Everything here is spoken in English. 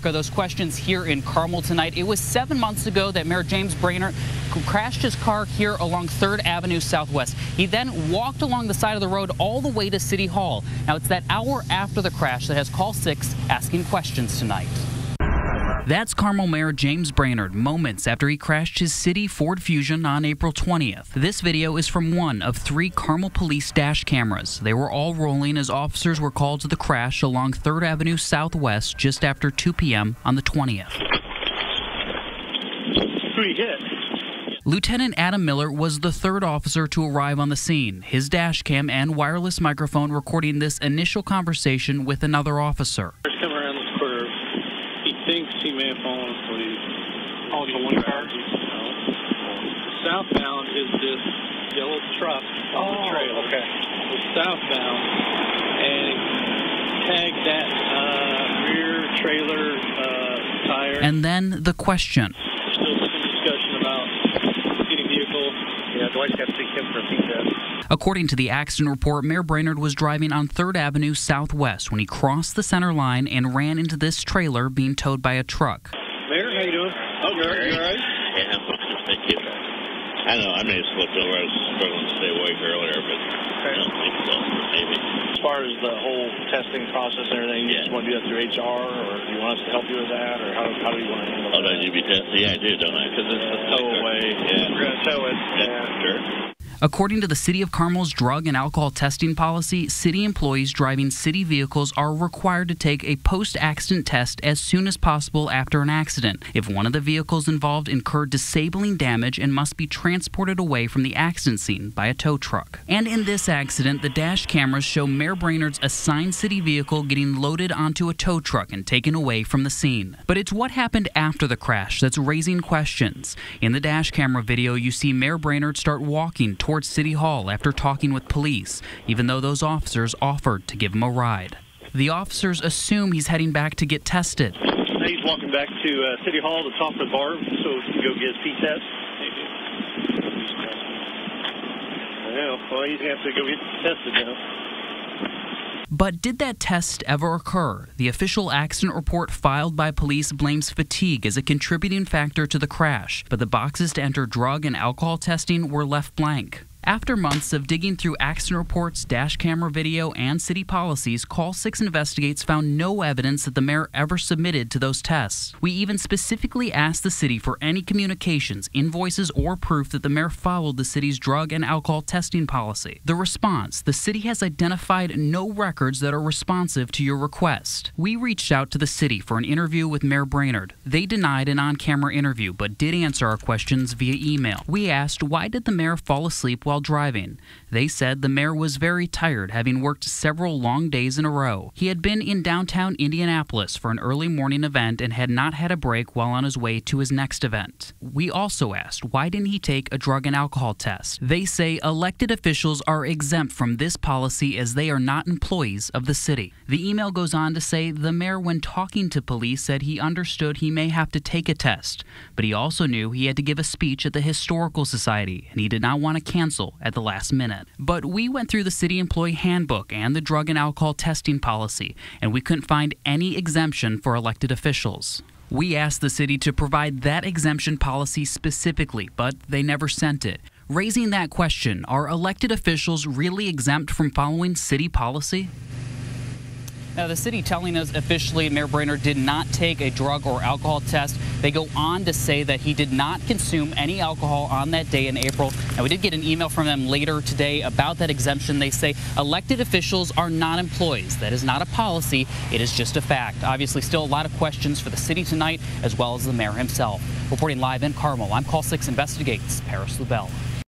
Those questions here in Carmel tonight. It was 7 months ago that Mayor James Brainard crashed his car here along 3rd Avenue Southwest. He then walked along the side of the road all the way to City Hall. Now, it's that hour after the crash that has Call 6 asking questions tonight. That's Carmel Mayor James Brainard moments after he crashed his city Ford Fusion on April 20th. This video is from one of 3 Carmel police dash cameras. They were all rolling as officers were called to the crash along 3rd Avenue Southwest just after 2 p.m. on the 20th. Who he hit? Lieutenant Adam Miller was the 3rd officer to arrive on the scene, his dash cam and wireless microphone recording this initial conversation with another officer. Come around this curve. He thinks he may have fallen asleep. Oh, it's a one car? Southbound is this yellow truck on the trail. Okay. It's southbound, and it tagged that rear trailer tire. And then the question. There's still some discussion about city vehicle. Yeah, Dwight's got to take him for a peek test. According to the accident report, Mayor Brainard was driving on 3rd Avenue Southwest when he crossed the center line and ran into this trailer being towed by a truck. Mayor, how you doing? Oh, Mayor, you all right? Yeah, thank you. I know, I may have slipped over. I was struggling to stay awake earlier, but I don't think so. Maybe. As far as the whole testing process and everything, you just want to do that through HR, or do you want us to help you with that, or how do you want to handle that? Oh, don't you be testing? Yeah, I do, don't I? Because it's the tow away. Yeah. We're going to tow it. Yeah, sure. According to the City of Carmel's drug and alcohol testing policy, city employees driving city vehicles are required to take a post-accident test as soon as possible after an accident if one of the vehicles involved incurred disabling damage and must be transported away from the accident scene by a tow truck. And in this accident, the dash cameras show Mayor Brainard's assigned city vehicle getting loaded onto a tow truck and taken away from the scene. But it's what happened after the crash that's raising questions. In the dash camera video, you see Mayor Brainard start walking towards City Hall after talking with police, even though those officers offered to give him a ride. The officers assume he's heading back to get tested. He's walking back to City Hall to talk with Barb so he can go get his P-test. I know. Well, he's going to have to go get tested now. But did that test ever occur? The official accident report filed by police blames fatigue as a contributing factor to the crash, but the boxes to enter drug and alcohol testing were left blank. After months of digging through accident reports, dash camera video, and city policies, Call 6 Investigates found no evidence that the mayor ever submitted to those tests. We even specifically asked the city for any communications, invoices, or proof that the mayor followed the city's drug and alcohol testing policy. The response: the city has identified no records that are responsive to your request. We reached out to the city for an interview with Mayor Brainard. They denied an on-camera interview, but did answer our questions via email. We asked, why did the mayor fall asleep while driving? They said the mayor was very tired, having worked several long days in a row. He had been in downtown Indianapolis for an early morning event and had not had a break while on his way to his next event. We also asked, why didn't he take a drug and alcohol test? They say elected officials are exempt from this policy as they are not employees of the city. The email goes on to say the mayor, when talking to police, said he understood he may have to take a test, but he also knew he had to give a speech at the Historical Society, and he did not want to cancel at the last minute. But we went through the city employee handbook and the drug and alcohol testing policy, and we couldn't find any exemption for elected officials. We asked the city to provide that exemption policy specifically, but they never sent it. Raising that question, are elected officials really exempt from following city policy? Now, the city telling us officially Mayor Brainard did not take a drug or alcohol test. They go on to say that he did not consume any alcohol on that day in April. Now, we did get an email from them later today about that exemption. They say elected officials are not employees. That is not a policy. It is just a fact. Obviously, still a lot of questions for the city tonight, as well as the mayor himself. Reporting live in Carmel, I'm Call 6 Investigates, Paris Lubell.